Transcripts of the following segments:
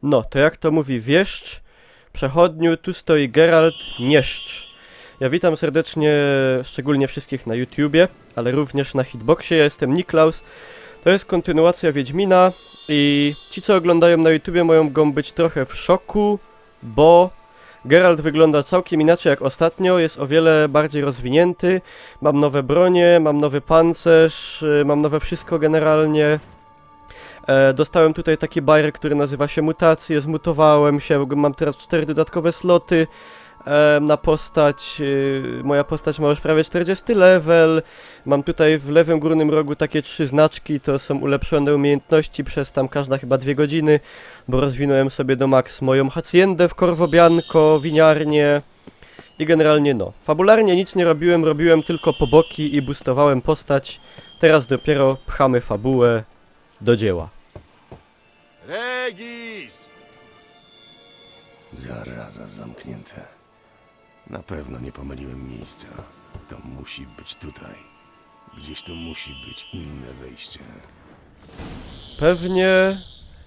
No, to jak to mówi wieszcz, przechodniu, tu stoi Geralt, nieszcz. Ja witam serdecznie, szczególnie wszystkich na YouTubie, ale również na Hitboxie. Ja jestem Niklaus. To jest kontynuacja Wiedźmina i ci, co oglądają na YouTubie, mogą być trochę w szoku, bo Geralt wygląda całkiem inaczej jak ostatnio, jest o wiele bardziej rozwinięty. Mam nowe bronie, mam nowy pancerz, mam nowe wszystko generalnie. Dostałem tutaj taki bajer, który nazywa się mutacje, zmutowałem się, mam teraz 4 dodatkowe sloty na postać. Moja postać ma już prawie 40 level. Mam tutaj w lewym górnym rogu takie 3 znaczki, to są ulepszone umiejętności przez tam każda chyba 2 godziny, bo rozwinąłem sobie do max moją haciendę w Corvo Bianco, winiarnię i generalnie no. Fabularnie nic nie robiłem, robiłem tylko poboki i boostowałem postać. Teraz dopiero pchamy fabułę do dzieła. Regis! Zaraza zamknięte. Na pewno nie pomyliłem miejsca. To musi być tutaj. Gdzieś tu musi być inne wejście. Pewnie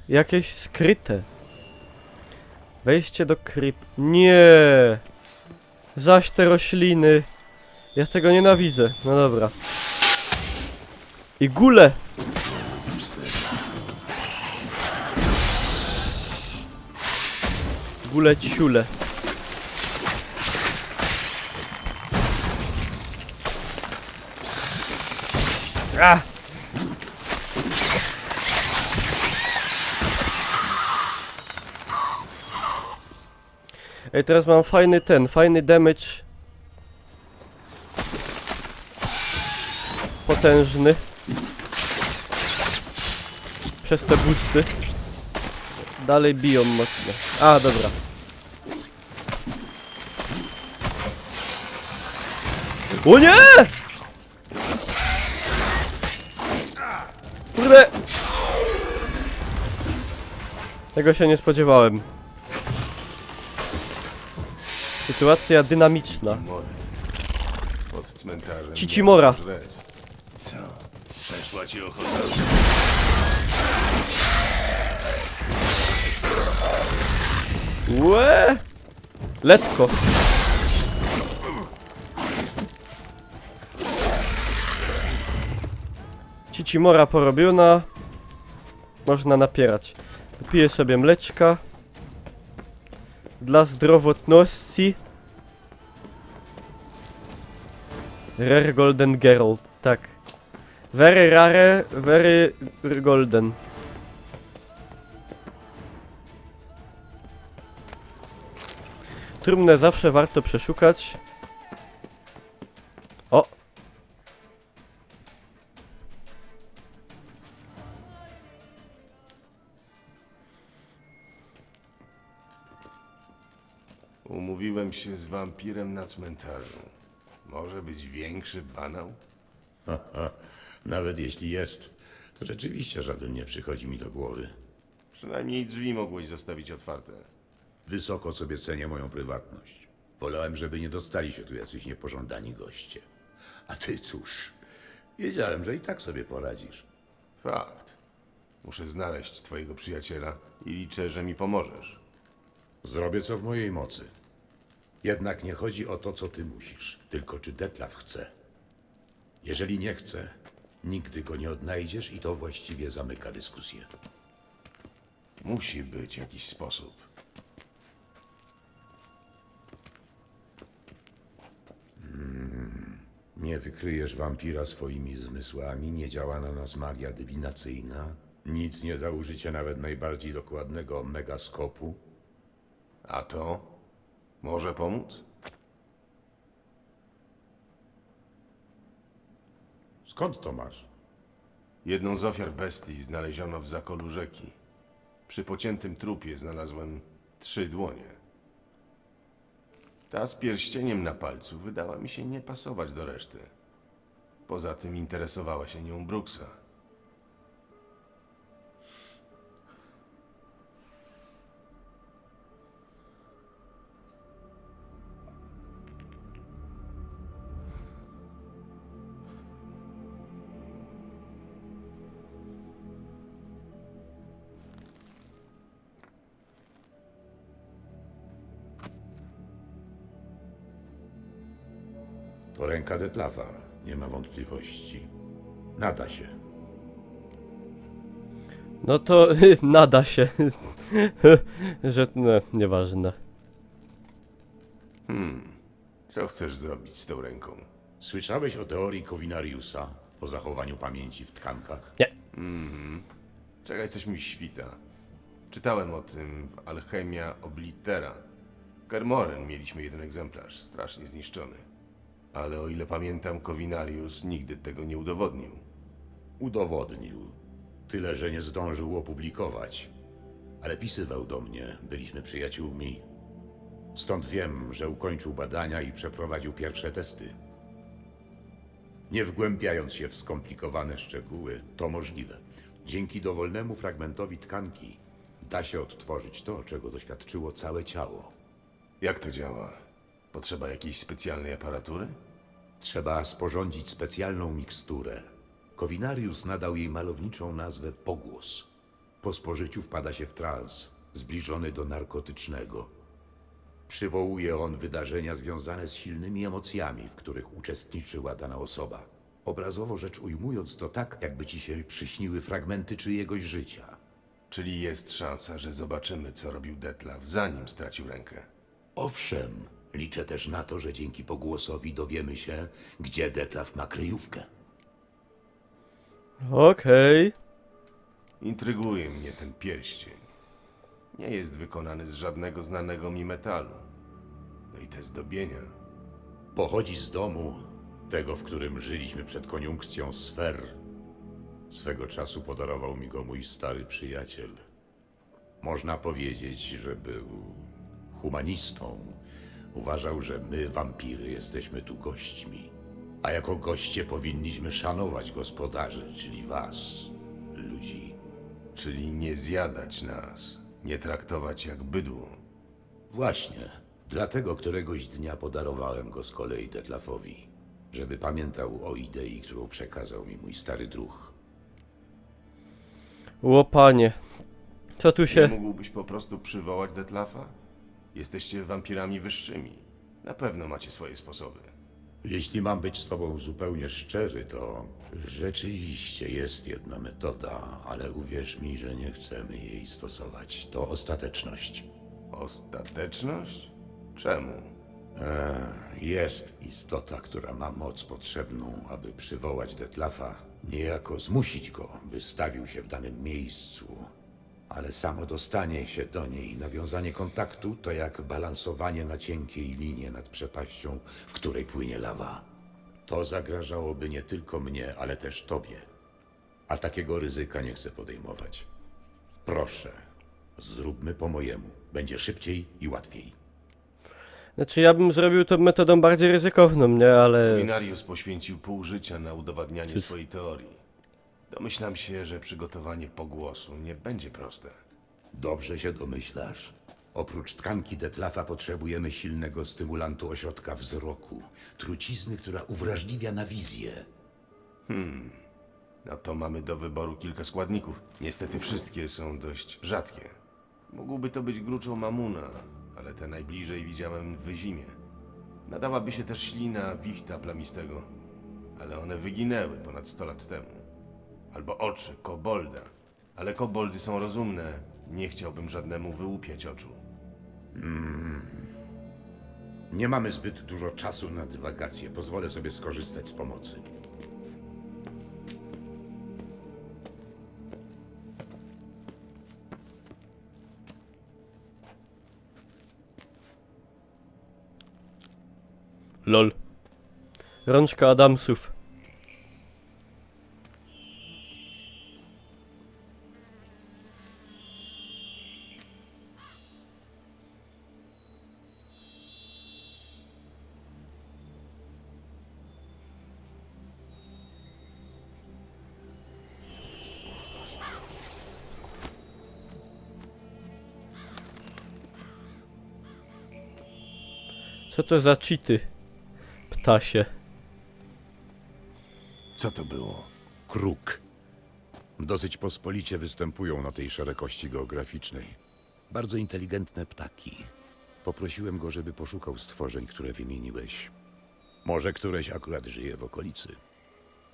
jakieś skryte. Wejście do kryp... Nie! Zaś te rośliny. Ja tego nienawidzę. No dobra. I gule! Gule ciule. Ah! Ej, teraz mam fajny damage. Potężny. Przez te boosty. Dalej biją mocno. A, dobra. O nie! Kurde! Tego się nie spodziewałem. Sytuacja dynamiczna. Mory. Pod cmentarzem. Cicimora. Co? Przeszła ci ochota? Łe! Letko. Cicimora porobiona. Można napierać. Wypiję sobie mleczka. Dla zdrowotności. Rare Golden Geralt, tak. Very rare, very golden. Trumnę zawsze warto przeszukać. O! Umówiłem się z wampirem na cmentarzu. Może być większy banał? Nawet jeśli jest, to rzeczywiście żaden nie przychodzi mi do głowy. Przynajmniej drzwi mogłeś zostawić otwarte. Wysoko sobie cenię moją prywatność. Wolałem, żeby nie dostali się tu jacyś niepożądani goście. A ty cóż, wiedziałem, że i tak sobie poradzisz. Fakt. Muszę znaleźć twojego przyjaciela i liczę, że mi pomożesz. Zrobię co w mojej mocy. Jednak nie chodzi o to, co ty musisz, tylko czy Detlaf chce. Jeżeli nie chce, nigdy go nie odnajdziesz i to właściwie zamyka dyskusję. Musi być jakiś sposób. Nie wykryjesz wampira swoimi zmysłami, nie działa na nas magia dywinacyjna, nic nie da użycia nawet najbardziej dokładnego megaskopu. A to? Może pomóc? Skąd to masz? Jedną z ofiar bestii znaleziono w zakolu rzeki. Przy pociętym trupie znalazłem 3 dłonie. Ta z pierścieniem na palcu wydała mi się nie pasować do reszty. Poza tym interesowała się nią Bruxa. To ręka Detlafa, nie ma wątpliwości. Nada się. No to nada się. Że no, nieważne. Co chcesz zrobić z tą ręką? Słyszałeś o teorii Covinariusa, o zachowaniu pamięci w tkankach? Nie. Czekaj, coś mi świta. Czytałem o tym w Alchemia Oblitera. Kermoren mieliśmy jeden egzemplarz, strasznie zniszczony. Ale o ile pamiętam, Covinarius nigdy tego nie udowodnił. Udowodnił. Tyle, że nie zdążył opublikować. Ale pisywał do mnie, byliśmy przyjaciółmi. Stąd wiem, że ukończył badania i przeprowadził pierwsze testy. Nie wgłębiając się w skomplikowane szczegóły, to możliwe. Dzięki dowolnemu fragmentowi tkanki da się odtworzyć to, czego doświadczyło całe ciało. Jak to działa? Potrzeba jakiejś specjalnej aparatury? Trzeba sporządzić specjalną miksturę. Covinarius nadał jej malowniczą nazwę pogłos. Po spożyciu wpada się w trans, zbliżony do narkotycznego. Przywołuje on wydarzenia związane z silnymi emocjami, w których uczestniczyła dana osoba. Obrazowo rzecz ujmując to tak, jakby ci się przyśniły fragmenty czyjegoś życia. Czyli jest szansa, że zobaczymy, co robił Detlaf, zanim stracił rękę. Owszem, liczę też na to, że dzięki pogłosowi dowiemy się, gdzie Detlaf ma kryjówkę. Okej. Intryguje mnie ten pierścień. Nie jest wykonany z żadnego znanego mi metalu. No i te zdobienia. Pochodzi z domu, tego, w którym żyliśmy przed koniunkcją sfer. Swego czasu podarował mi go mój stary przyjaciel. Można powiedzieć, że był humanistą. Uważał, że my, wampiry, jesteśmy tu gośćmi. A jako goście powinniśmy szanować gospodarzy, czyli was, ludzi. Czyli nie zjadać nas, nie traktować jak bydło. Właśnie. Dlatego któregoś dnia podarowałem go z kolei Detlafowi, żeby pamiętał o idei, którą przekazał mi mój stary druh. Łopanie. Co tu Nie się... mógłbyś po prostu przywołać Detlafa? Jesteście wampirami wyższymi. Na pewno macie swoje sposoby. Jeśli mam być z tobą zupełnie szczery, to rzeczywiście jest jedna metoda, ale uwierz mi, że nie chcemy jej stosować. To ostateczność. Ostateczność? Czemu? Jest istota, która ma moc potrzebną, aby przywołać Detlafa, niejako zmusić go, by stawił się w danym miejscu. Ale samo dostanie się do niej i nawiązanie kontaktu to jak balansowanie na cienkiej linie nad przepaścią, w której płynie lawa. To zagrażałoby nie tylko mnie, ale też tobie. A takiego ryzyka nie chcę podejmować. Proszę, zróbmy po mojemu. Będzie szybciej i łatwiej. Znaczy ja bym zrobił to metodą bardziej ryzykowną, nie? Ale... Winarius poświęcił pół życia na udowadnianie swojej teorii. Domyślam się, że przygotowanie pogłosu nie będzie proste. Dobrze się domyślasz. Oprócz tkanki Detlafa potrzebujemy silnego stymulantu ośrodka wzroku. Trucizny, która uwrażliwia na wizję. No to mamy do wyboru kilka składników. Niestety wszystkie są dość rzadkie. Mógłby to być gruczoł mamuna, ale te najbliżej widziałem w Wyzimie. Nadałaby się też ślina wichta plamistego, ale one wyginęły ponad 100 lat temu. Albo oczy kobolda, ale koboldy są rozumne. Nie chciałbym żadnemu wyłupiać oczu. Nie mamy zbyt dużo czasu na dywagacje. Pozwolę sobie skorzystać z pomocy. Lol. Rączka Adamsów. Co to za cheaty? Ptasie. Co to było? Kruk. Dosyć pospolicie występują na tej szerokości geograficznej. Bardzo inteligentne ptaki. Poprosiłem go, żeby poszukał stworzeń, które wymieniłeś. Może któreś akurat żyje w okolicy.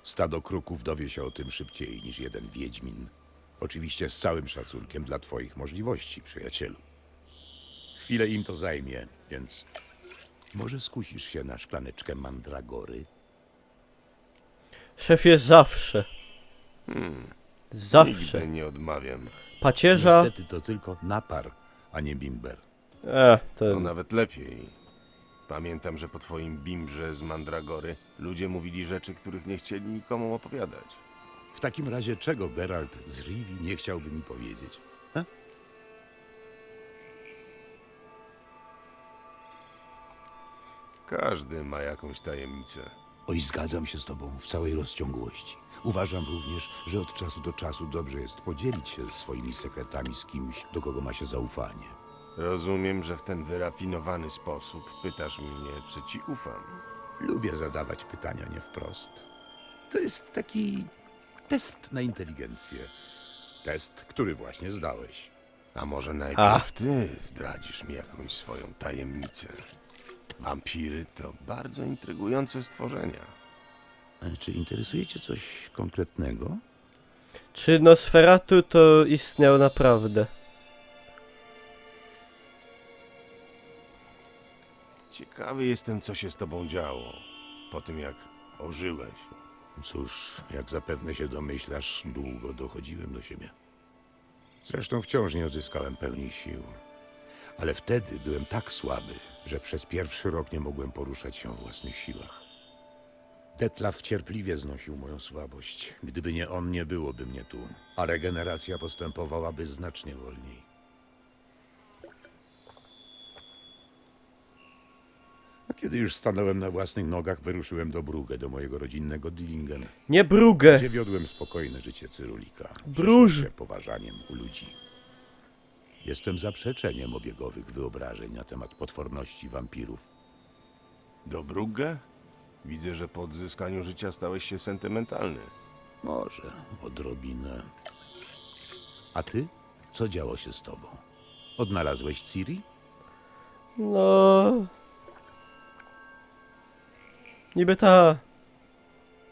Stado kruków dowie się o tym szybciej niż jeden wiedźmin. Oczywiście z całym szacunkiem dla twoich możliwości, przyjacielu. Chwilę im to zajmie, więc może skusisz się na szklaneczkę mandragory? Szefie, zawsze. Zawsze. Nigdy nie odmawiam. Pacierza. Niestety to tylko napar, a nie bimber. To Ten. nawet lepiej. Pamiętam, że po twoim bimbrze z Mandragory ludzie mówili rzeczy, których nie chcieli nikomu opowiadać. W takim razie czego Geralt z Rivi nie chciałby mi powiedzieć? Każdy ma jakąś tajemnicę. Oj, zgadzam się z tobą w całej rozciągłości. Uważam również, że od czasu do czasu dobrze jest podzielić się swoimi sekretami z kimś, do kogo ma się zaufanie. Rozumiem, że w ten wyrafinowany sposób pytasz mnie, czy ci ufam. Lubię zadawać pytania nie wprost. To jest taki test na inteligencję. Test, który właśnie zdałeś. A może najpierw ty zdradzisz mi jakąś swoją tajemnicę? Wampiry to bardzo intrygujące stworzenia. Ale czy interesuje cię coś konkretnego? Czy Nosferatu to istniał naprawdę? Ciekawy jestem, co się z tobą działo po tym, jak ożyłeś. Cóż, jak zapewne się domyślasz, długo dochodziłem do siebie. Zresztą wciąż nie odzyskałem pełni sił. Ale wtedy byłem tak słaby, że przez pierwszy rok nie mogłem poruszać się o własnych siłach. Detlaf cierpliwie znosił moją słabość. Gdyby nie on, nie byłoby mnie tu, a regeneracja postępowałaby znacznie wolniej. A kiedy już stanąłem na własnych nogach, wyruszyłem do Brugge, do mojego rodzinnego Dillingen, Nie Brugge. gdzie wiodłem spokojne życie cyrulika. Bruż. Cieszyłem się poważaniem u ludzi. Jestem zaprzeczeniem obiegowych wyobrażeń na temat potworności wampirów. Do Brugge? Widzę, że po odzyskaniu życia stałeś się sentymentalny. Może odrobinę. A ty? Co działo się z tobą? Odnalazłeś Ciri? No. Niby ta.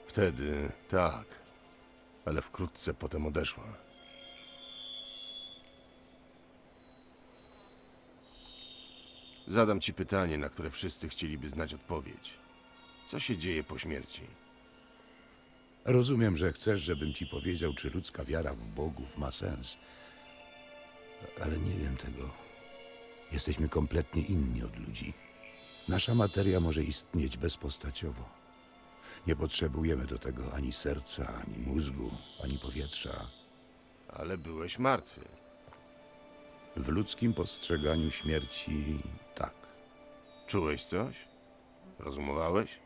Wtedy tak, ale wkrótce potem odeszła. Zadam ci pytanie, na które wszyscy chcieliby znać odpowiedź. Co się dzieje po śmierci? Rozumiem, że chcesz, żebym ci powiedział, czy ludzka wiara w bogów ma sens. Ale nie wiem tego. Jesteśmy kompletnie inni od ludzi. Nasza materia może istnieć bezpostaciowo. Nie potrzebujemy do tego ani serca, ani mózgu, ani powietrza. Ale byłeś martwy. W ludzkim postrzeganiu śmierci tak. Czułeś coś? Rozumowałeś?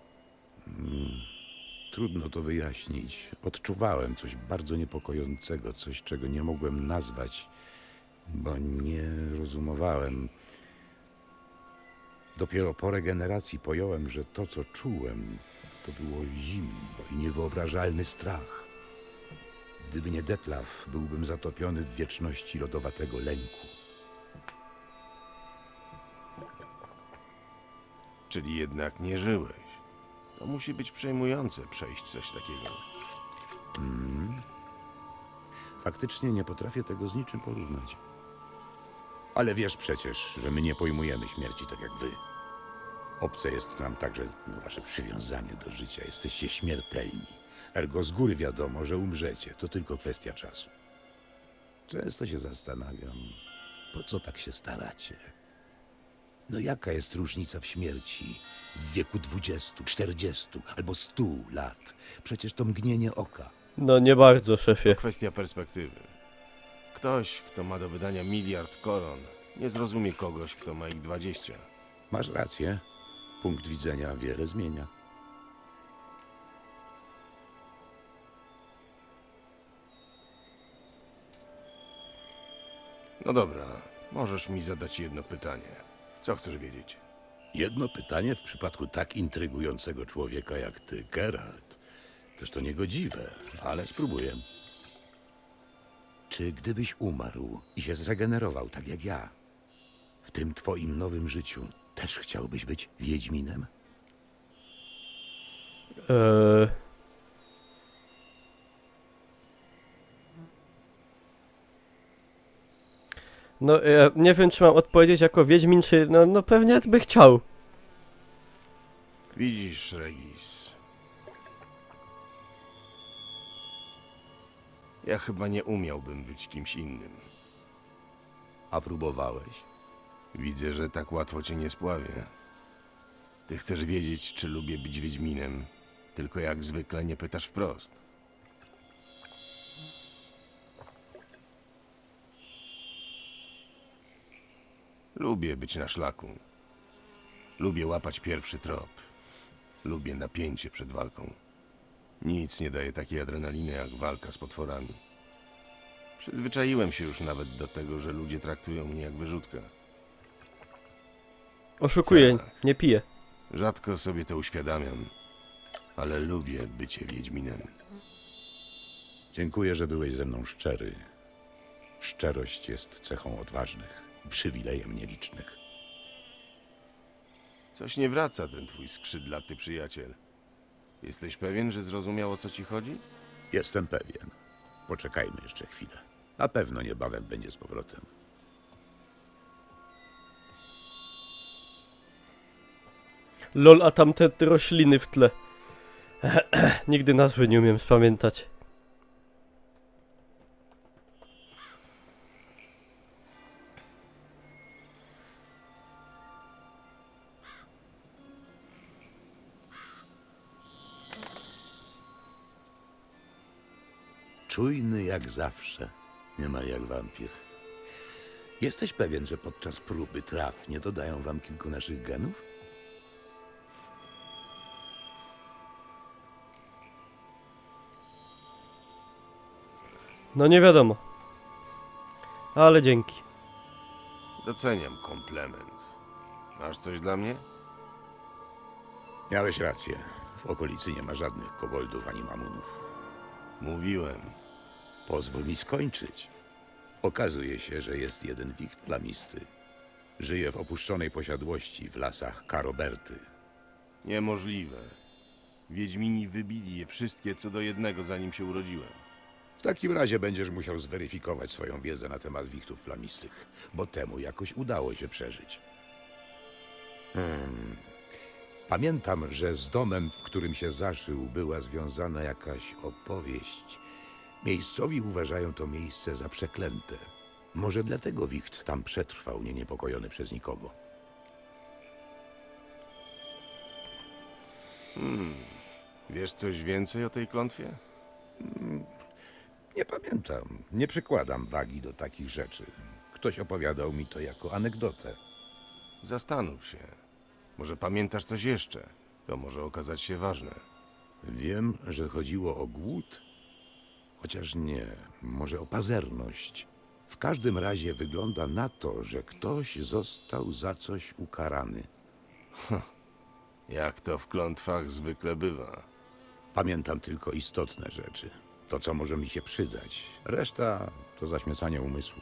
Trudno to wyjaśnić. Odczuwałem coś bardzo niepokojącego, coś, czego nie mogłem nazwać, bo nie rozumowałem. Dopiero po regeneracji pojąłem, że to, co czułem, to było zimno i niewyobrażalny strach. Gdyby nie Detlaf, byłbym zatopiony w wieczności lodowatego lęku. Czyli jednak nie żyłeś. To musi być przejmujące przejść coś takiego. Faktycznie nie potrafię tego z niczym porównać. Ale wiesz przecież, że my nie pojmujemy śmierci tak jak wy. Obce jest nam także wasze przywiązanie do życia. Jesteście śmiertelni. Ergo z góry wiadomo, że umrzecie. To tylko kwestia czasu. Często się zastanawiam, po co tak się staracie? No jaka jest różnica w śmierci w wieku 20, 40 albo 100 lat? Przecież to mgnienie oka. No nie bardzo, szefie. Kwestia perspektywy. Ktoś, kto ma do wydania 1 miliard koron, nie zrozumie kogoś, kto ma ich 20. Masz rację. Punkt widzenia wiele zmienia. No dobra, możesz mi zadać jedno pytanie. Co chcesz wiedzieć? Jedno pytanie w przypadku tak intrygującego człowieka jak ty, Geralt. Toż to niegodziwe, ale spróbuję. Czy gdybyś umarł i się zregenerował tak jak ja, w tym twoim nowym życiu też chciałbyś być Wiedźminem? Eee... No, ja nie wiem, czy mam odpowiedzieć jako Wiedźmin, czy... No pewnie by chciał. Widzisz, Regis. Ja chyba nie umiałbym być kimś innym. A próbowałeś? Widzę, że tak łatwo cię nie spławię. Ty chcesz wiedzieć, czy lubię być Wiedźminem, tylko jak zwykle nie pytasz wprost. Lubię być na szlaku. Lubię łapać pierwszy trop. Lubię napięcie przed walką. Nic nie daje takiej adrenaliny jak walka z potworami. Przyzwyczaiłem się już nawet do tego, że ludzie traktują mnie jak wyrzutka. Oszukuję, Tak. nie piję. Rzadko sobie to uświadamiam, ale lubię bycie Wiedźminem. Dziękuję, że byłeś ze mną szczery. Szczerość jest cechą odważnych, przywilejem nielicznych. Coś nie wraca ten twój skrzydlaty przyjaciel. Jesteś pewien, że zrozumiał, o co ci chodzi? Jestem pewien. Poczekajmy jeszcze chwilę. Na pewno niebawem będzie z powrotem. Lol, a tamte rośliny w tle. Nigdy nazwy nie umiem spamiętać. Czujny jak zawsze, niemal jak wampir. Jesteś pewien, że podczas próby traw nie dodają wam kilku naszych genów? No nie wiadomo. Ale dzięki. Doceniam komplement. Masz coś dla mnie? Miałeś rację. W okolicy nie ma żadnych koboldów ani mamunów. Mówiłem. Pozwól mi skończyć. Okazuje się, że jest jeden wicht plamisty. Żyje w opuszczonej posiadłości w lasach Karoberty. Niemożliwe. Wiedźmini wybili je wszystkie co do jednego, zanim się urodziłem. W takim razie będziesz musiał zweryfikować swoją wiedzę na temat wichtów plamistych, bo temu jakoś udało się przeżyć. Pamiętam, że z domem, w którym się zaszył, była związana jakaś opowieść. Miejscowi uważają to miejsce za przeklęte. Może dlatego wicht tam przetrwał, nie niepokojony przez nikogo. Wiesz coś więcej o tej klątwie? Nie pamiętam, nie przykładam wagi do takich rzeczy. Ktoś opowiadał mi to jako anegdotę. Zastanów się. Może pamiętasz coś jeszcze? To może okazać się ważne. Wiem, że chodziło o głód, chociaż nie, może o pazerność. W każdym razie wygląda na to, że ktoś został za coś ukarany. Jak to w klątwach zwykle bywa. Pamiętam tylko istotne rzeczy. To, co może mi się przydać. Reszta to zaśmiecanie umysłu.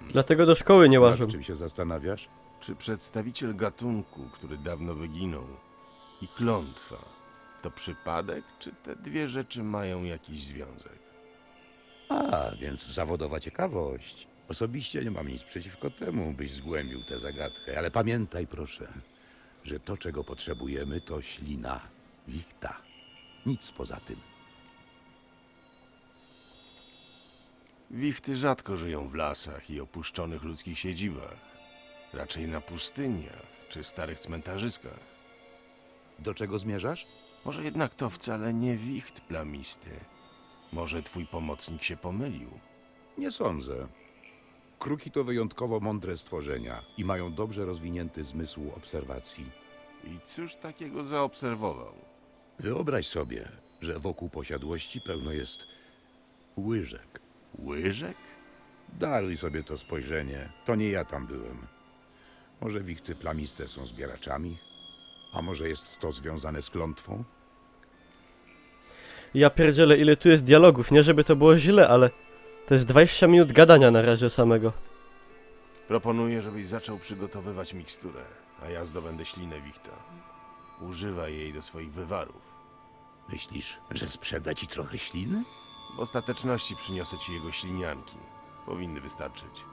Dlatego do szkoły nie łażą. Nad czym się zastanawiasz? Czy przedstawiciel gatunku, który dawno wyginął, i klątwa to przypadek, czy te dwie rzeczy mają jakiś związek? A, więc zawodowa ciekawość. Osobiście nie mam nic przeciwko temu, byś zgłębił tę zagadkę, ale pamiętaj proszę, że to, czego potrzebujemy, to ślina wichta. Nic poza tym. Wichty rzadko żyją w lasach i opuszczonych ludzkich siedzibach. Raczej na pustyniach czy starych cmentarzyskach. Do czego zmierzasz? Może jednak to wcale nie wicht plamisty. Może twój pomocnik się pomylił. Nie sądzę. Kruki to wyjątkowo mądre stworzenia i mają dobrze rozwinięty zmysł obserwacji. I cóż takiego zaobserwował? Wyobraź sobie, że wokół posiadłości pełno jest łyżek. Łyżek? Daruj sobie to spojrzenie. To nie ja tam byłem. Może wichty plamiste są zbieraczami? A może jest to związane z klątwą? Ja pierdzielę, ile tu jest dialogów. Nie żeby to było źle, ale to jest 20 minut gadania na razie samego. Proponuję, żebyś zaczął przygotowywać miksturę, a ja zdobędę ślinę wichta. Używaj jej do swoich wywarów. Myślisz, że sprzeda ci trochę śliny? W ostateczności przyniosę ci jego ślinianki. Powinny wystarczyć.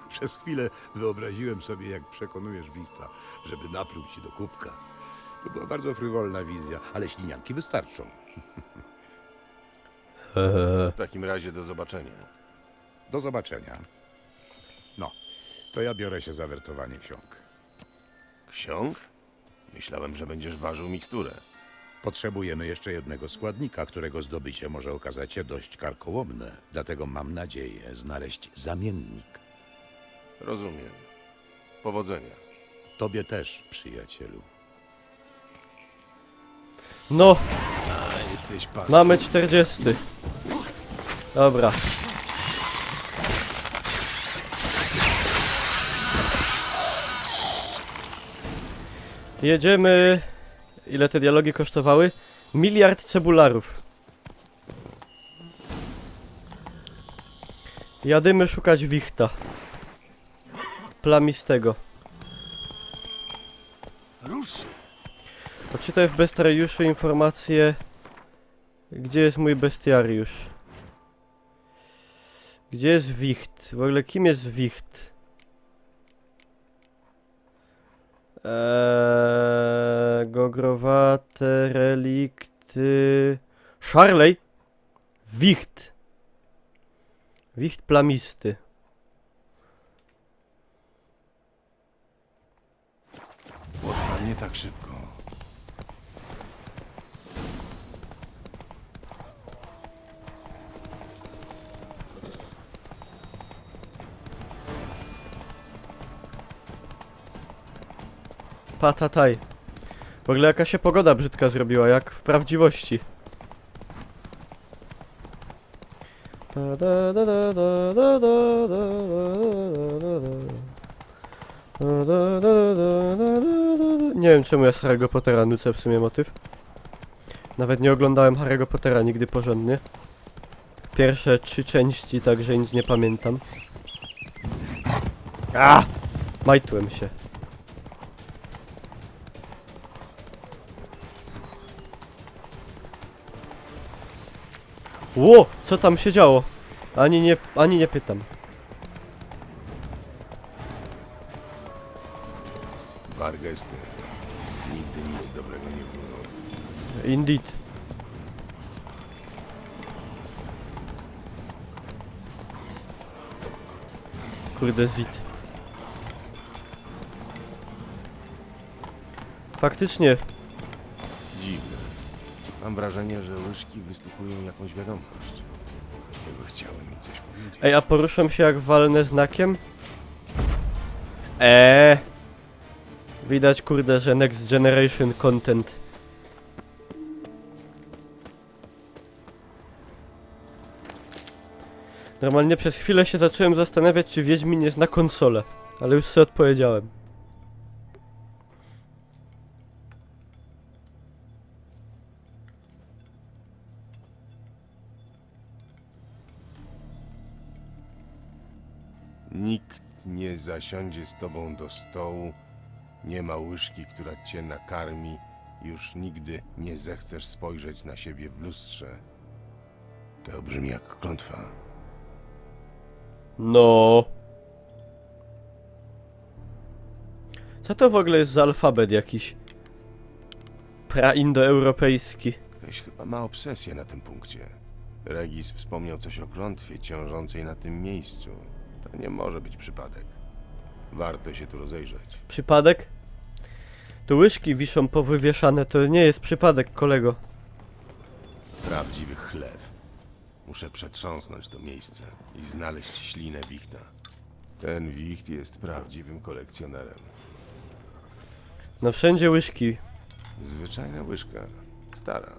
Przez chwilę wyobraziłem sobie, jak przekonujesz Wichta, żeby napluł ci do kubka. To była bardzo frywolna wizja, ale ślinianki wystarczą. W takim razie do zobaczenia. Do zobaczenia. No, to ja biorę się za wertowanie ksiąg. Ksiąg? Myślałem, że będziesz ważył miksturę. Potrzebujemy jeszcze jednego składnika, którego zdobycie może okazać się dość karkołomne. Dlatego mam nadzieję znaleźć zamiennik. Rozumiem. Powodzenia. Tobie też, przyjacielu. No, A, jesteś pas. mamy 40. Dobra. Jedziemy. Ile te dialogi kosztowały? 1 miliard cebularów. Jadymy szukać wichta. Plamistego. Rusz! Poczytaj w bestiariuszu informację. Gdzie jest mój bestiariusz? Gdzie jest wicht? W ogóle kim jest wicht? Gogrowate relikty. Szarlej! Wicht! Wicht plamisty. Łotra, nie tak szybko. Patataj. W ogóle jaka się pogoda brzydka zrobiła, jak w prawdziwości. Nie wiem czemu ja z Harry'ego Pottera nucę w sumie motyw. Nawet nie oglądałem Harry'ego Pottera nigdy porządnie. Pierwsze 3 części, także nic nie pamiętam. A! Majtłem się. Ło! Co tam się działo? Ani nie pytam. Wargesty. Nigdy nic dobrego nie było. Indeed. Kurde zit. Faktycznie. Dziwne. Mam wrażenie, że łyżki wystukują jakąś wiadomość. Jakby chciały mi coś powiedzieć. Ej, a poruszam się jak walnę znakiem? Widać kurde, że Next Generation content. Normalnie przez chwilę się zacząłem zastanawiać, czy Wiedźmin jest na konsolę. Ale już sobie odpowiedziałem. Nikt nie zasiądzie z tobą do stołu. Nie ma łyżki, która cię nakarmi. Już nigdy nie zechcesz spojrzeć na siebie w lustrze. To brzmi jak klątwa. No. Co to w ogóle jest za alfabet jakiś? Praindoeuropejski. Ktoś chyba ma obsesję na tym punkcie. Regis wspomniał coś o klątwie ciążącej na tym miejscu. To nie może być przypadek. Warto się tu rozejrzeć. Przypadek? Tu łyżki wiszą powywieszane, to nie jest przypadek, kolego. Prawdziwy chlew. Muszę przetrząsnąć to miejsce i znaleźć ślinę wichta. Ten wicht jest prawdziwym kolekcjonerem. No wszędzie łyżki. Zwyczajna łyżka. Stara.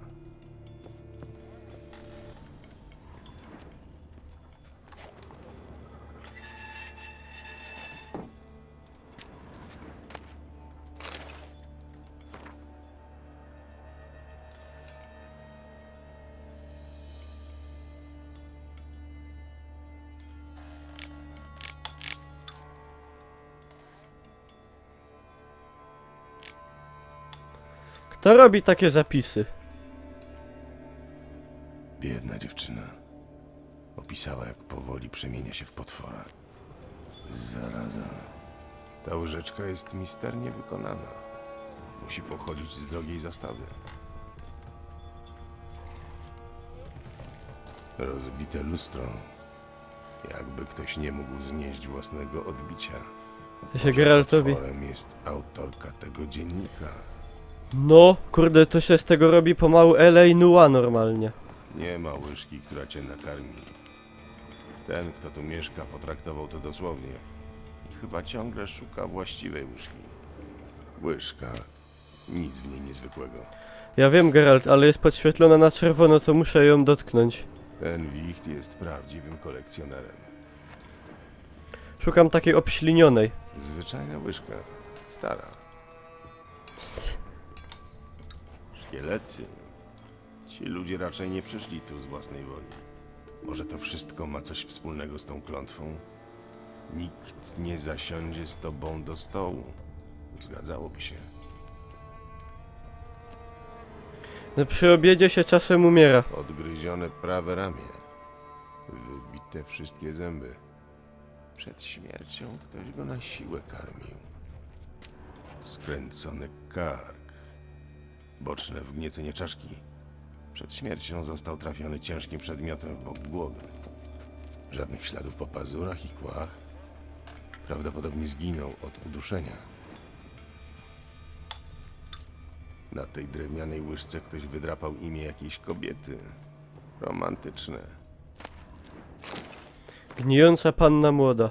Kto robi takie zapisy? Biedna dziewczyna. Opisała, jak powoli przemienia się w potwora. Zaraza. Ta łyżeczka jest misternie wykonana. Musi pochodzić z drogiej zastawy. Rozbite lustro. Jakby ktoś nie mógł znieść własnego odbicia. To się Geraltowi... Potworem jest autorka tego dziennika. No, kurde, to się z tego robi pomału LA Noir normalnie. Nie ma łyżki, która cię nakarmi. Ten, kto tu mieszka, potraktował to dosłownie. I chyba ciągle szuka właściwej łyżki. Łyżka. Nic w niej niezwykłego. Ja wiem, Geralt, ale jest podświetlona na czerwono, to muszę ją dotknąć. Ten wicht jest prawdziwym kolekcjonerem. Szukam takiej obślinionej. Zwyczajna łyżka. Stara. Szkielety. Ci ludzie raczej nie przyszli tu z własnej woli. Może to wszystko ma coś wspólnego z tą klątwą? Nikt nie zasiądzie z tobą do stołu. Zgadzałoby się. No, przy obiedzie się czasem umiera. Odgryzione prawe ramię. Wybite wszystkie zęby. Przed śmiercią ktoś go na siłę karmił. Skręcony kark. Boczne wgniecenie czaszki. Przed śmiercią został trafiony ciężkim przedmiotem w bok głowy. Żadnych śladów po pazurach i kłach. Prawdopodobnie zginął od uduszenia. Na tej drewnianej łyżce ktoś wydrapał imię jakiejś kobiety. Romantyczne. Gnijąca panna młoda.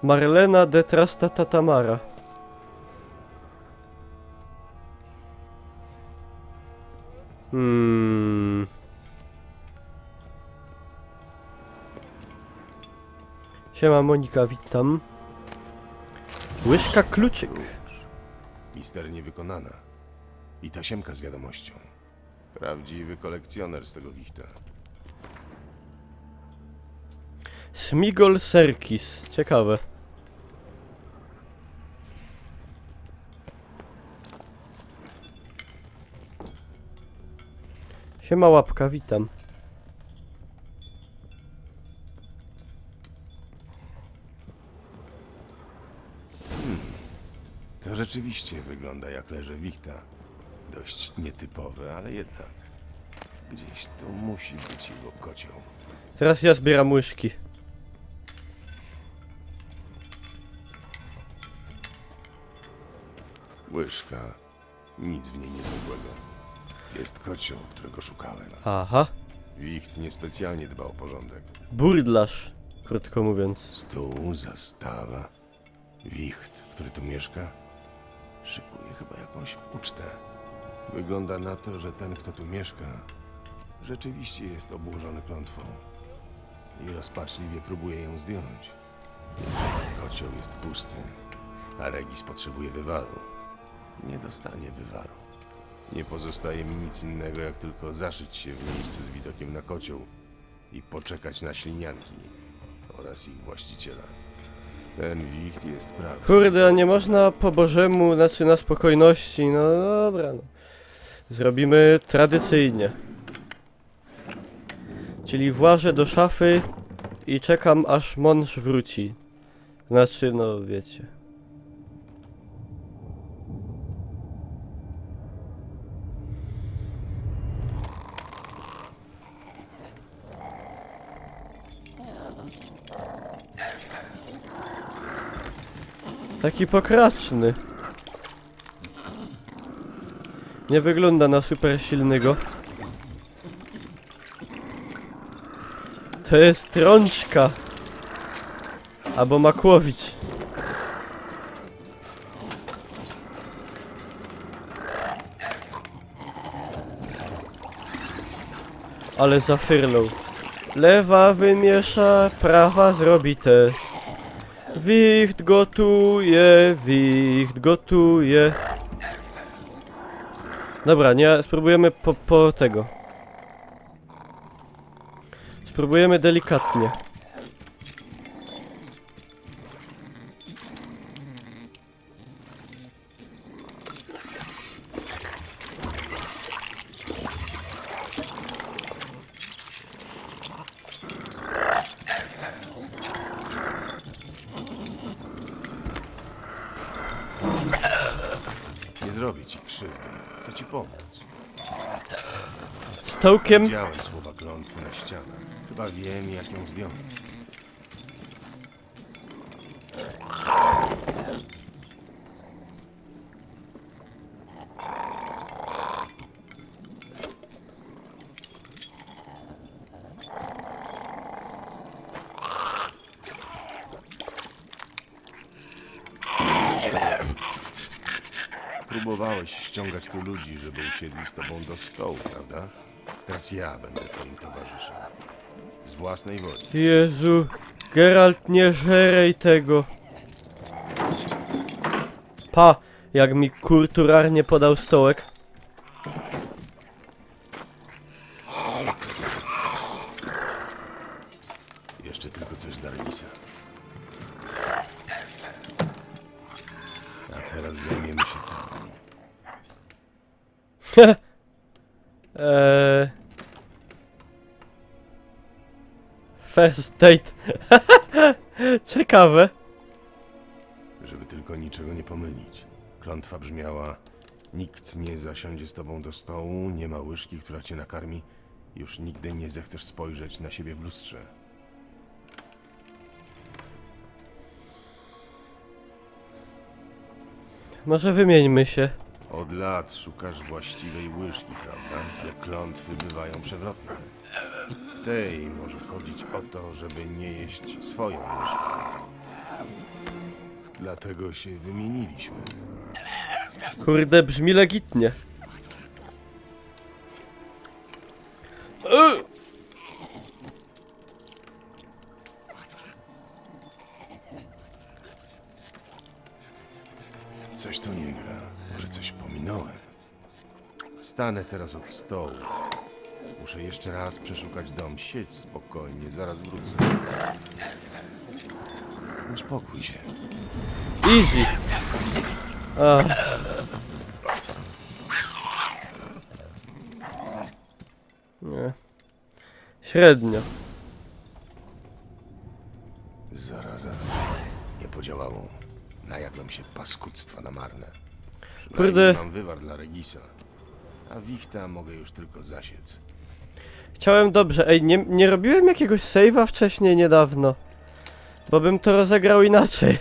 Marlena de Trastata Tamara. Siema Monika, witam. Łyżka kluczyk. Misternie wykonana. I tasiemka z wiadomością. Prawdziwy kolekcjoner z tego wichta. Smigol Serkis. Ciekawe. Siema łapka, witam. To rzeczywiście wygląda jak leże wichta. Dość nietypowe, ale jednak. Gdzieś tu musi być jego kocioł. Teraz ja zbieram łyżki. Łyżka. Nic w niej niezwykłego. Jest kocioł, którego szukałem. Aha. Wicht niespecjalnie dba o porządek. Burdlarz, krótko mówiąc. Stół, zastawa. Wicht, który tu mieszka, szykuje chyba jakąś ucztę. Wygląda na to, że ten, kto tu mieszka, rzeczywiście jest obłożony klątwą i rozpaczliwie próbuje ją zdjąć. Niestety kocioł jest pusty, a Regis potrzebuje wywaru. Nie dostanie wywaru. Nie pozostaje mi nic innego, jak tylko zaszyć się w miejscu z widokiem na kocioł i poczekać na ślinianki oraz ich właściciela. Ten wicht jest prawdziwy. Kurde, a nie można po bożemu, znaczy na spokojności, no dobra, no. Zrobimy tradycyjnie. Czyli włażę do szafy i czekam aż mąż wróci. Znaczy, no wiecie. Taki pokraczny. Nie wygląda na super silnego. To jest rączka. Albo Makłowicz. Ale zafyrlał. Lewa wymiesza, prawa zrobi też. Wicht gotuje, wicht gotuje. Dobra, nie, spróbujemy po tego. Spróbujemy delikatnie. zrobię ci krzywdy. Chcę ci pomóc. Stołkiem. Widziałem słowa klątwy na ścianach. Chyba wiem, jak ją zdjąć. Próbowałeś ściągać tu ludzi, żeby usiedli z tobą do stołu, prawda? Teraz ja będę twoim towarzyszem. Z własnej woli. Jezu, Geralt, nie żerej tego. Pa, jak mi kulturalnie podał stołek. Jeszcze tylko coś dla Renisa. A teraz zajmiemy się tobą. First date. Ciekawe. Żeby tylko niczego nie pomylić. Klątwa brzmiała: nikt nie zasiądzie z tobą do stołu, nie ma łyżki, która cię nakarmi, już nigdy nie zechcesz spojrzeć na siebie w lustrze. Może wymieńmy się. Od lat szukasz właściwej łyżki, prawda? Ale klątwy bywają przewrotne. W tej może chodzić o to, żeby nie jeść swoją łyżką. Dlatego się wymieniliśmy. Kurde, brzmi legitnie. Coś tu nie gra. Może coś pominąłem. Wstanę teraz od stołu. Muszę jeszcze raz przeszukać dom. Siedź spokojnie, zaraz wrócę. Uspokój się. Easy. A. Nie. Średnio. Zaraza. Nie podziałało. Najadłem się paskudztwa na marne. Kurde. Przynajmniej mam wywar dla Regisa. A wichta mogę już tylko zasiec. Chciałem dobrze. Ej, nie robiłem jakiegoś save'a wcześniej niedawno. Bo bym to rozegrał inaczej.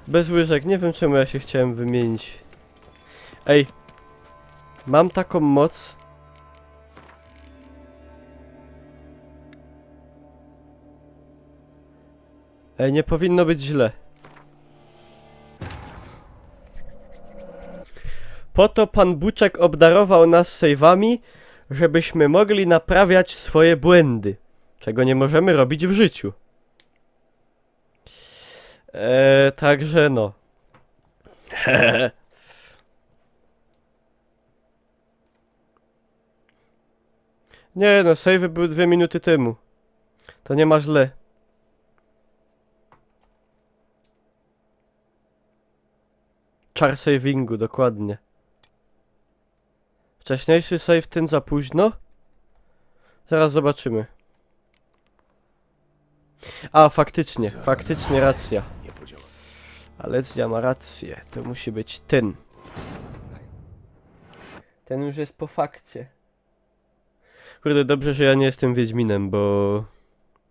Bez łyżek. Nie wiem czemu ja się chciałem wymienić. Ej. Mam taką moc. Ej, nie powinno być źle. Po to pan Buczek obdarował nas save'ami, żebyśmy mogli naprawiać swoje błędy. Czego nie możemy robić w życiu. Także no. Nie no, save'y były 2 minuty temu. To nie ma źle. Czar savingu, dokładnie. Wcześniejszy save, ten za późno? Zaraz zobaczymy. A, faktycznie, faktycznie racja. Nie podziała. Alecja ma rację, to musi być ten. Ten już jest po fakcie. Kurde, dobrze, że ja nie jestem Wiedźminem, bo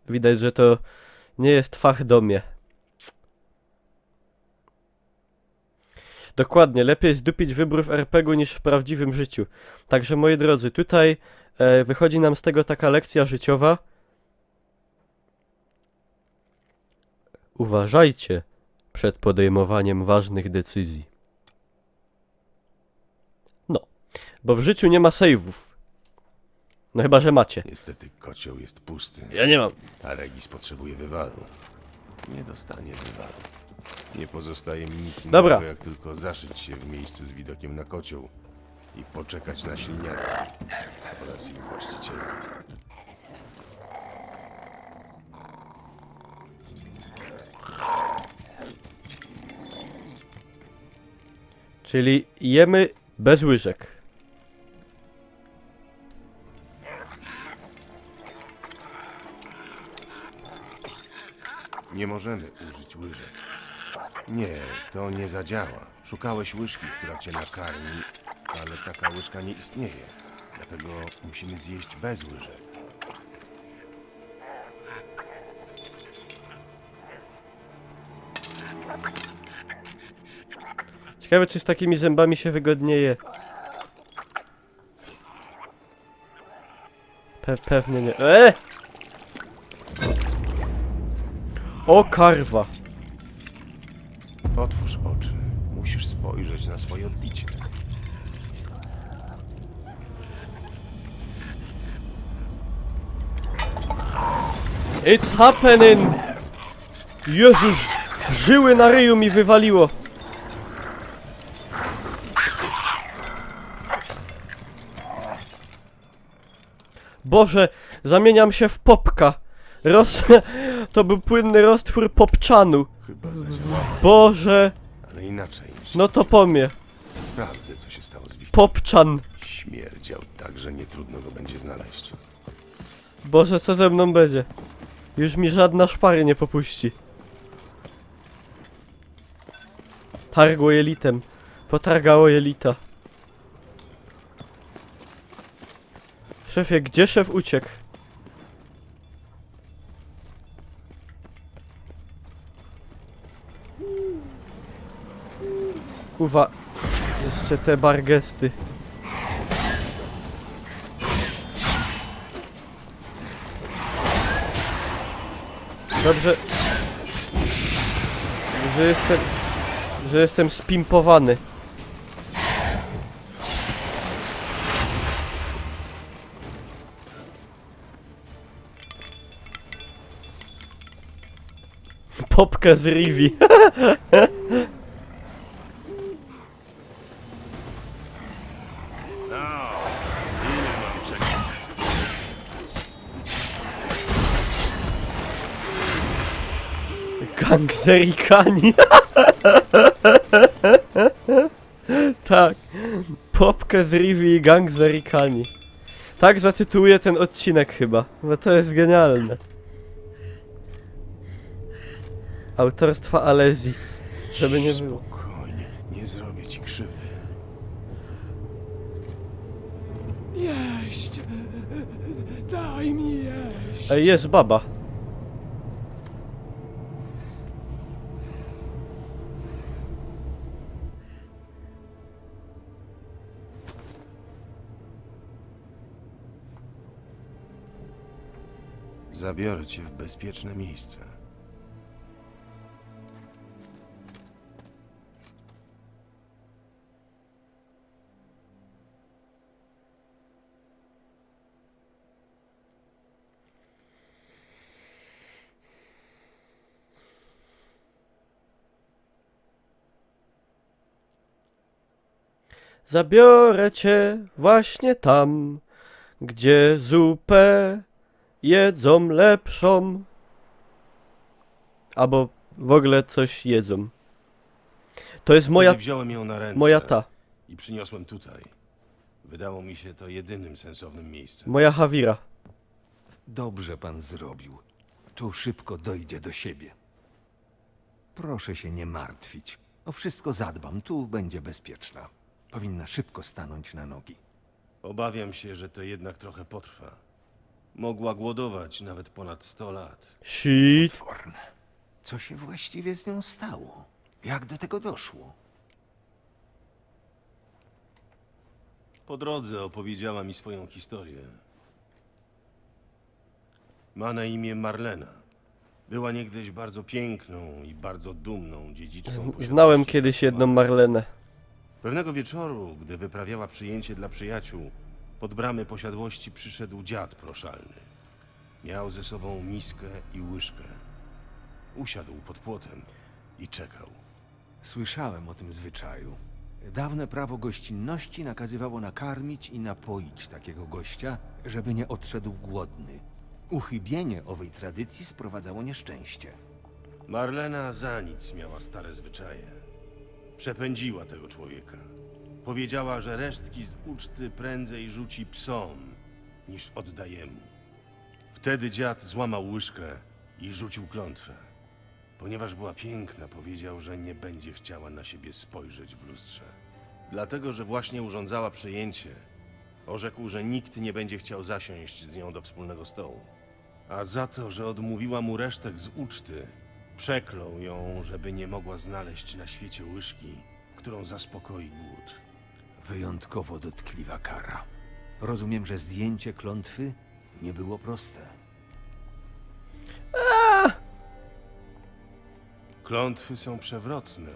widać, że to nie jest fach do mnie. Dokładnie, lepiej zdupić wybór w RPG-u niż w prawdziwym życiu. Także moi drodzy, tutaj wychodzi nam z tego taka lekcja życiowa. Uważajcie przed podejmowaniem ważnych decyzji. No, bo w życiu nie ma save'ów. No chyba, że macie. Niestety kocioł jest pusty, Ja nie mam. a Regis potrzebuje wywaru. Nie dostanie wywaru. Nie pozostaje mi nic Dobra. innego, jak tylko zaszyć się w miejscu z widokiem na kocioł i poczekać na silniaka oraz ich właściciela. Czyli jemy bez łyżek. Nie możemy użyć łyżek. Nie, to nie zadziała. Szukałeś łyżki, która cię nakarmi, ale taka łyżka nie istnieje. Dlatego musimy zjeść bez łyżek. Ciekawe, czy z takimi zębami się wygodnie je. Pewnie nie. O karwa! Otwórz oczy. Musisz spojrzeć na swoje odbicie. It's happening! Jezus! Żyły na ryju mi wywaliło! Boże, zamieniam się w popka. To był płynny roztwór popczanu. Chyba zadziała, Boże, ale inaczej niż... no to po mnie. Sprawdzę, co się stało z Wiktorem. Popczan. Śmierdział tak, że nie trudno go będzie znaleźć. Boże, co ze mną będzie? Już mi żadna szpary nie popuści. Targło jelitem. Potargało jelita. Szefie, gdzie szef uciekł? Uwa, jeszcze te bargesty. Dobrze, że jestem spimpowany. Popka z Rivi. Gangzerikani. Tak. Popka z Rivi i gangzerikani. Tak zatytułuję ten odcinek chyba, bo to jest genialne. Autorstwa Alezji. Żeby nie było. Spokojnie, nie zrobię ci krzywdy. Jeść! Daj mi jeść! Ej, jest baba. Zabiorę cię w bezpieczne miejsce. Zabiorę cię właśnie tam, gdzie zupę jedzą lepszą. Albo w ogóle coś jedzą. To jest moja, Wtedy wziąłem ją na ręce moja ta, i przyniosłem tutaj. Wydało mi się to jedynym sensownym miejscem. moja Hawira. Dobrze pan zrobił. Tu szybko dojdzie do siebie. Proszę się nie martwić. O wszystko zadbam, tu będzie bezpieczna. Powinna szybko stanąć na nogi. Obawiam się, że to jednak trochę potrwa. Mogła głodować nawet ponad 100 lat. Shit. Potworne. Co się właściwie z nią stało? Jak do tego doszło? Po drodze opowiedziała mi swoją historię. Ma na imię Marlena. Była niegdyś bardzo piękną i bardzo dumną dziedziczką. posiadłości Znałem kiedyś jedną Karlsmana. Marlenę. Pewnego wieczoru, gdy wyprawiała przyjęcie dla przyjaciół, pod bramy posiadłości przyszedł dziad proszalny. Miał ze sobą miskę i łyżkę. Usiadł pod płotem i czekał. Słyszałem o tym zwyczaju. Dawne prawo gościnności nakazywało nakarmić i napoić takiego gościa, żeby nie odszedł głodny. Uchybienie owej tradycji sprowadzało nieszczęście. Marlena za nic miała stare zwyczaje. Przepędziła tego człowieka. Powiedziała, że resztki z uczty prędzej rzuci psom, niż oddaje mu. Wtedy dziad złamał łyżkę i rzucił klątwę. Ponieważ była piękna, powiedział, że nie będzie chciała na siebie spojrzeć w lustrze. Dlatego, że właśnie urządzała przyjęcie, orzekł, że nikt nie będzie chciał zasiąść z nią do wspólnego stołu. A za to, że odmówiła mu resztek z uczty, przeklął ją, żeby nie mogła znaleźć na świecie łyżki, którą zaspokoi głód. Wyjątkowo dotkliwa kara. Rozumiem, że zdjęcie klątwy nie było proste. Klątwy są przewrotne,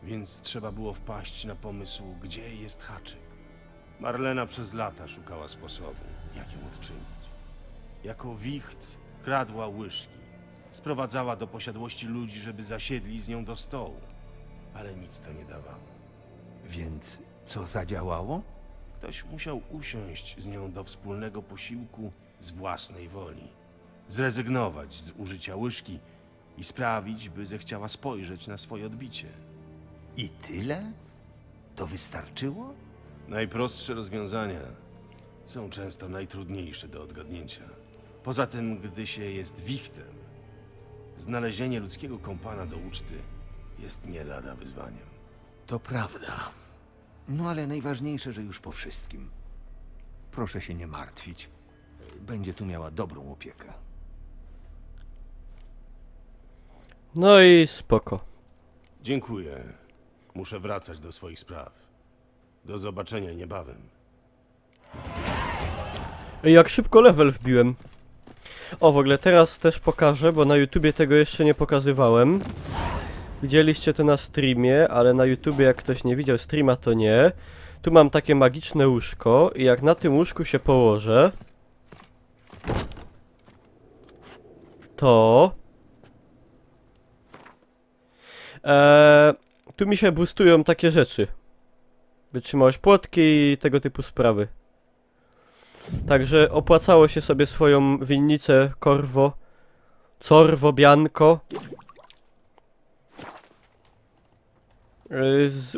więc trzeba było wpaść na pomysł, gdzie jest haczyk. Marlena przez lata szukała sposobu, jak ją odczynić. Jako wicht kradła łyżki. Sprowadzała do posiadłości ludzi, żeby zasiedli z nią do stołu. Ale nic to nie dawało. Więc co zadziałało? Ktoś musiał usiąść z nią do wspólnego posiłku z własnej woli. Zrezygnować z użycia łyżki i sprawić, by zechciała spojrzeć na swoje odbicie. I tyle? To wystarczyło? Najprostsze rozwiązania są często najtrudniejsze do odgadnięcia. Poza tym, gdy się jest wichtem, znalezienie ludzkiego kompana do uczty jest nie lada wyzwaniem. To prawda. No ale najważniejsze, że już po wszystkim. Proszę się nie martwić. Będzie tu miała dobrą opiekę. No i spoko. Dziękuję. Muszę wracać do swoich spraw. Do zobaczenia niebawem. Ej, jak szybko level wbiłem. O, w ogóle teraz też pokażę, bo na YouTubie tego jeszcze nie pokazywałem. Widzieliście to na streamie, ale na YouTubie jak ktoś nie widział streama, to nie. Tu mam takie magiczne łóżko i jak na tym łóżku się położę, to tu mi się boostują takie rzeczy. Wytrzymałość płotki i tego typu sprawy. Także opłacało się sobie swoją winnicę Corvo Bianco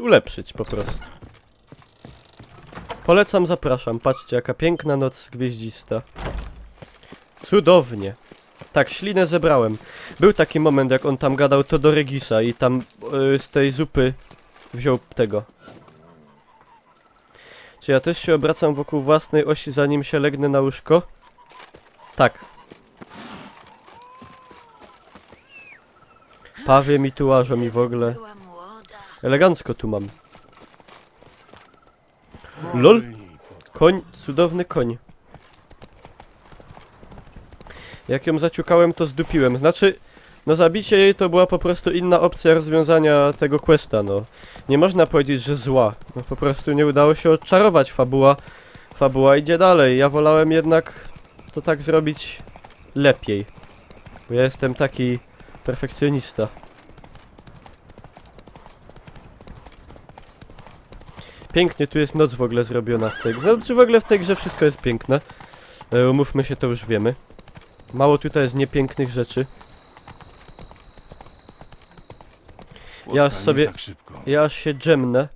ulepszyć po prostu. Polecam, zapraszam. Patrzcie, jaka piękna noc gwieździsta. Cudownie. Tak, ślinę zebrałem. Był taki moment, jak on tam gadał to do Regisa i tam z tej zupy wziął tego. Czy ja też się obracam wokół własnej osi, zanim się legnę na łóżko? Tak. Pawie mi tu łażą i w ogóle. Elegancko tu mam. LOL. Koń, cudowny koń. Jak ją zaciukałem, to zdupiłem. Znaczy, no zabicie jej to była po prostu inna opcja rozwiązania tego questa, no. Nie można powiedzieć, że zła. No po prostu nie udało się odczarować. Fabuła idzie dalej. Ja wolałem jednak to tak zrobić lepiej. Bo ja jestem taki perfekcjonista. Pięknie tu jest noc w ogóle zrobiona w tej grze. Znaczy w ogóle w tej grze wszystko jest piękne. Umówmy się, to już wiemy. Mało tutaj jest niepięknych rzeczy. Ja aż sobie... Tak szybko. Ja aż się dżemnę,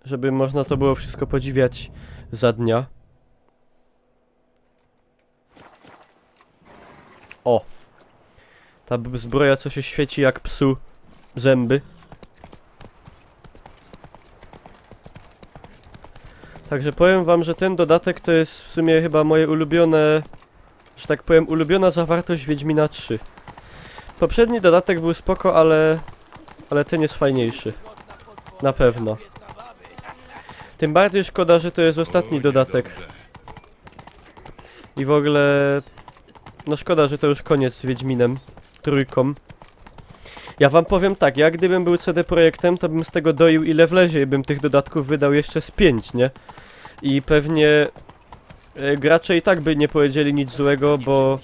żeby można to było wszystko podziwiać za dnia. O! Ta zbroja, co się świeci jak psu zęby. Także powiem wam, że ten dodatek to jest w sumie chyba moje ulubione, że tak powiem, ulubiona zawartość Wiedźmina 3. Poprzedni dodatek był spoko, ale ten jest fajniejszy. Na pewno. Tym bardziej szkoda, że to jest ostatni dodatek. I w ogóle... No szkoda, że to już koniec z Wiedźminem trójką. Ja wam powiem tak, ja gdybym był CD Projektem, to bym z tego doił ile wlezie i bym tych dodatków wydał jeszcze z 5, nie? I pewnie gracze i tak by nie powiedzieli nic złego, bo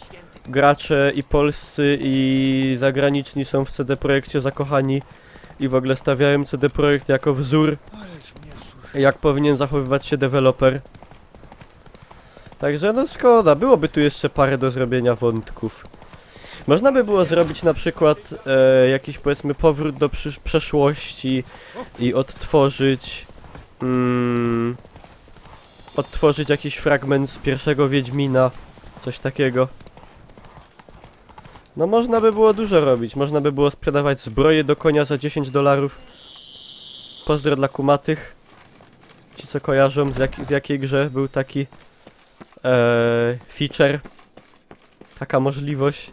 gracze i polscy i zagraniczni są w CD Projekcie zakochani i w ogóle stawiają CD Projekt jako wzór, jak powinien zachowywać się deweloper. Także no szkoda, byłoby tu jeszcze parę do zrobienia wątków. Można by było zrobić na przykład jakiś powiedzmy powrót do przeszłości i odtworzyć odtworzyć jakiś fragment z pierwszego Wiedźmina, coś takiego. No można by było dużo robić. Można by było sprzedawać zbroję do konia za $10. Pozdro dla kumatych. Ci co kojarzą w jakiej grze był taki feature. Taka możliwość.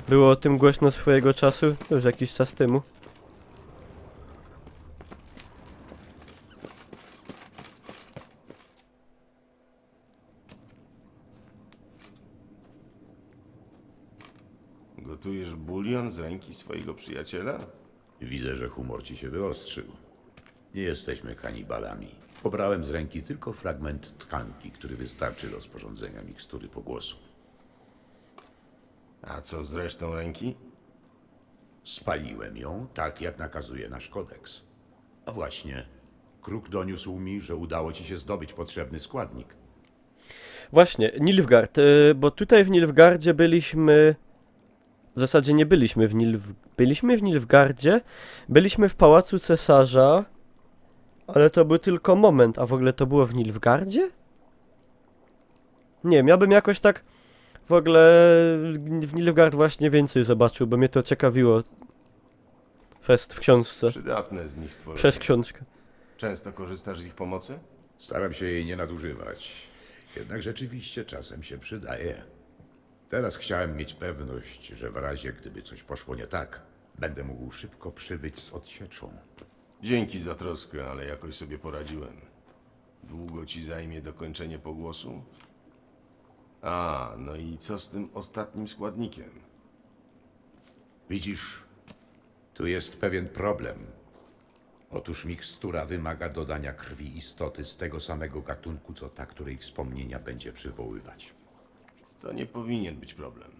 Było o tym głośno swojego czasu. To już jakiś czas temu. Gotujesz bulion z ręki swojego przyjaciela? Widzę, że humor ci się wyostrzył. Nie jesteśmy kanibalami. Pobrałem z ręki tylko fragment tkanki, który wystarczy do sporządzenia mikstury pogłosu. A co z resztą ręki? Spaliłem ją tak, jak nakazuje nasz kodeks. A właśnie, Kruk doniósł mi, że udało ci się zdobyć potrzebny składnik. Właśnie, Nilfgaard, bo tutaj w Nilfgaardzie byliśmy... W zasadzie nie byliśmy byliśmy w Nilfgaardzie, byliśmy w Pałacu Cesarza, ale to był tylko moment, a w ogóle to było w Nilfgaardzie? Nie wiem, ja bym jakoś tak w ogóle w Nilfgaard właśnie więcej zobaczył, bo mnie to ciekawiło. Fest w książce, Przydatne z nich stworzenie. przez książkę. Często korzystasz z ich pomocy? Staram się jej nie nadużywać. Jednak rzeczywiście czasem się przydaje. Teraz chciałem mieć pewność, że w razie gdyby coś poszło nie tak, będę mógł szybko przybyć z odsieczą. Dzięki za troskę, ale jakoś sobie poradziłem. Długo ci zajmie dokończenie pogłosu? A, no i co z tym ostatnim składnikiem? Widzisz, tu jest pewien problem. Otóż mikstura wymaga dodania krwi istoty z tego samego gatunku, co ta, której wspomnienia będzie przywoływać. To nie powinien być problem.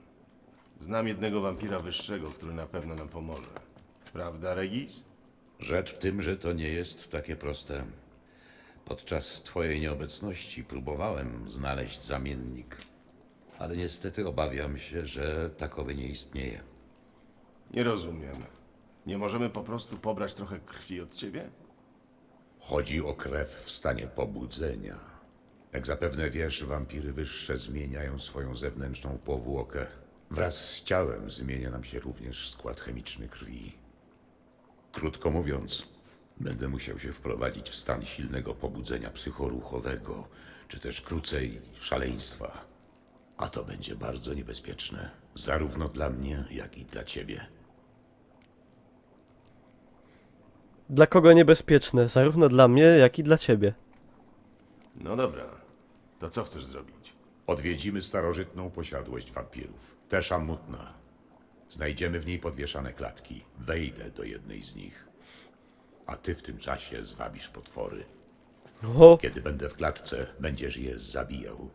Znam jednego wampira wyższego, który na pewno nam pomoże. Prawda, Regis? Rzecz w tym, że to nie jest takie proste. Podczas twojej nieobecności próbowałem znaleźć zamiennik, ale niestety obawiam się, że takowy nie istnieje. Nie rozumiem. Nie możemy po prostu pobrać trochę krwi od ciebie? Chodzi o krew w stanie pobudzenia. Jak zapewne wiesz, wampiry wyższe zmieniają swoją zewnętrzną powłokę. Wraz z ciałem zmienia nam się również skład chemiczny krwi. Krótko mówiąc, będę musiał się wprowadzić w stan silnego pobudzenia psychoruchowego, czy też krócej szaleństwa. A to będzie bardzo niebezpieczne, zarówno dla mnie, jak i dla ciebie. Dla kogo niebezpieczne, zarówno dla mnie, jak i dla ciebie. No dobra. To co chcesz zrobić? Odwiedzimy starożytną posiadłość wampirów, Tesza Mutna. Znajdziemy w niej podwieszane klatki. Wejdę do jednej z nich. A ty w tym czasie zwabisz potwory. O, Kiedy będę w klatce, będziesz je zabijał.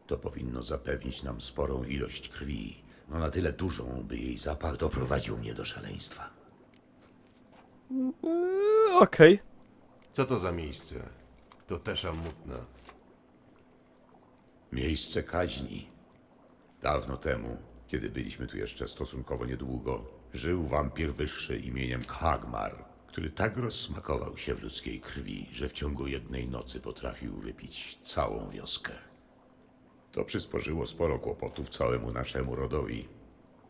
To powinno zapewnić nam sporą ilość krwi. No na tyle dużą, by jej zapach doprowadził mnie do szaleństwa. okej. Co to za miejsce? To Tesza Mutna. Miejsce kaźni. Dawno temu, kiedy byliśmy tu jeszcze stosunkowo niedługo, żył wampir wyższy imieniem Khagmar, który tak rozsmakował się w ludzkiej krwi, że w ciągu jednej nocy potrafił wypić całą wioskę. To przysporzyło sporo kłopotów całemu naszemu rodowi.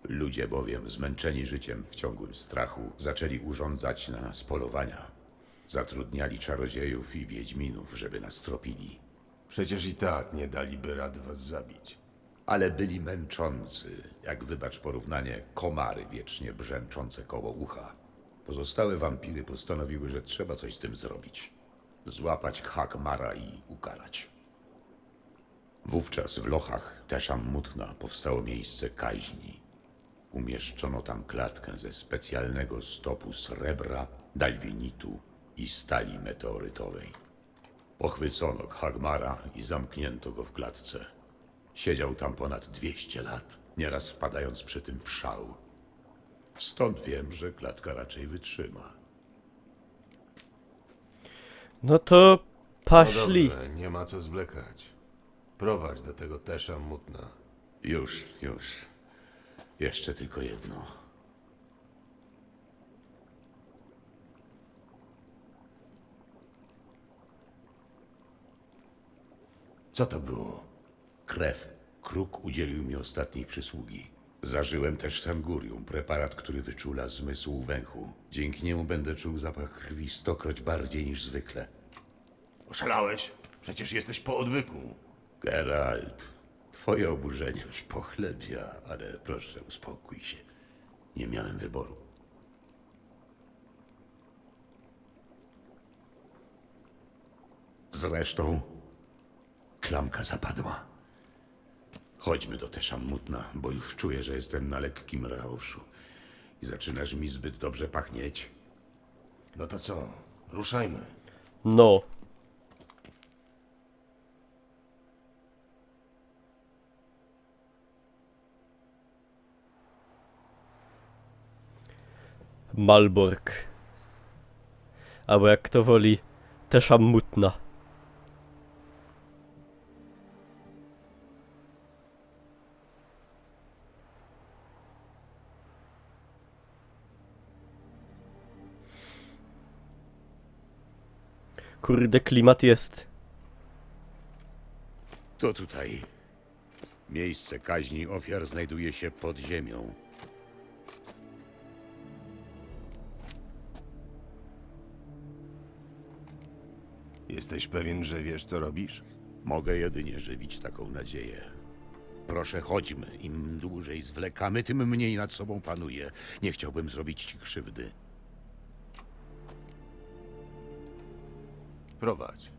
Ludzie bowiem, zmęczeni życiem w ciągłym strachu, zaczęli urządzać na nas polowania. Zatrudniali czarodziejów i wiedźminów, żeby nas tropili. Przecież i tak nie daliby rady was zabić. Ale byli męczący, jak wybacz porównanie, komary wiecznie brzęczące koło ucha. Pozostałe wampiry postanowiły, że trzeba coś z tym zrobić. Złapać Khagmara i ukarać. Wówczas w lochach Tesza Mutna powstało miejsce kaźni. Umieszczono tam klatkę ze specjalnego stopu srebra, dalwinitu i stali meteorytowej. Pochwycono Khagmara i zamknięto go w klatce. Siedział tam ponad 200 lat, nieraz wpadając przy tym w szał. Stąd wiem, że klatka raczej wytrzyma. No to No paszli. dobrze, nie ma co zwlekać. Prowadź do tego Tesza Mutna. Już. Jeszcze tylko jedno. Co to było? Krew. Kruk udzielił mi ostatniej przysługi. Zażyłem też sangurium, preparat, który wyczula zmysł węchu. Dzięki niemu będę czuł zapach krwi 100-kroć bardziej niż zwykle. Oszalałeś? Przecież jesteś po odwyku. Geralt, twoje oburzenie mi pochlebia, ale proszę, uspokój się. Nie miałem wyboru. Zresztą klamka zapadła. Chodźmy do Teszamutna, bo już czuję, że jestem na lekkim rauszu. I zaczynasz mi zbyt dobrze pachnieć. No to co? Ruszajmy. No. Malbork. Albo jak kto woli, Teszamutna. Kurde, klimat jest. To tutaj. Miejsce kaźni ofiar znajduje się pod ziemią. Jesteś pewien, że wiesz, co robisz? Mogę jedynie żywić taką nadzieję. Proszę, chodźmy. Im dłużej zwlekamy, tym mniej nad sobą panuję. Nie chciałbym zrobić ci krzywdy. Prowadź.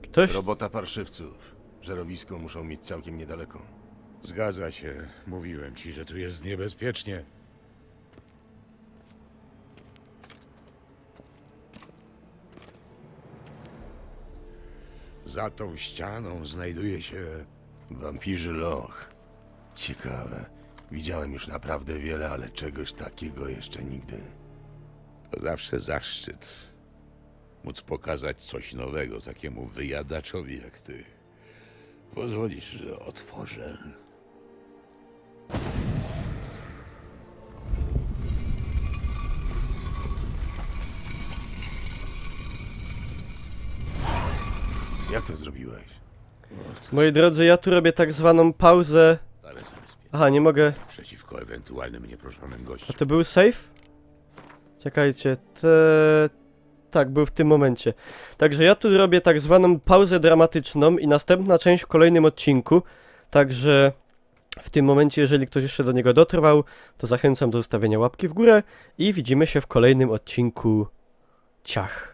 Ktoś... Robota parszywców. Żerowisko muszą mieć całkiem niedaleko. Zgadza się. Mówiłem ci, że tu jest niebezpiecznie. Za tą ścianą znajduje się... Wampirzy Loch. Ciekawe. Widziałem już naprawdę wiele, ale czegoś takiego jeszcze nigdy. To zawsze zaszczyt. Móc pokazać coś nowego takiemu wyjadaczowi jak ty. Pozwolisz, że otworzę. Jak to zrobiłeś? Moi drodzy, ja tu robię tak zwaną pauzę. Ale zabezpieczę Aha, nie mogę. przeciwko ewentualnym nieproszonym A gościom. to był save? Czekajcie, tak, był w tym momencie. Także ja tu robię tak zwaną pauzę dramatyczną i następna część w kolejnym odcinku. Także w tym momencie, jeżeli ktoś jeszcze do niego dotrwał, to zachęcam do zostawienia łapki w górę i widzimy się w kolejnym odcinku. Ciach.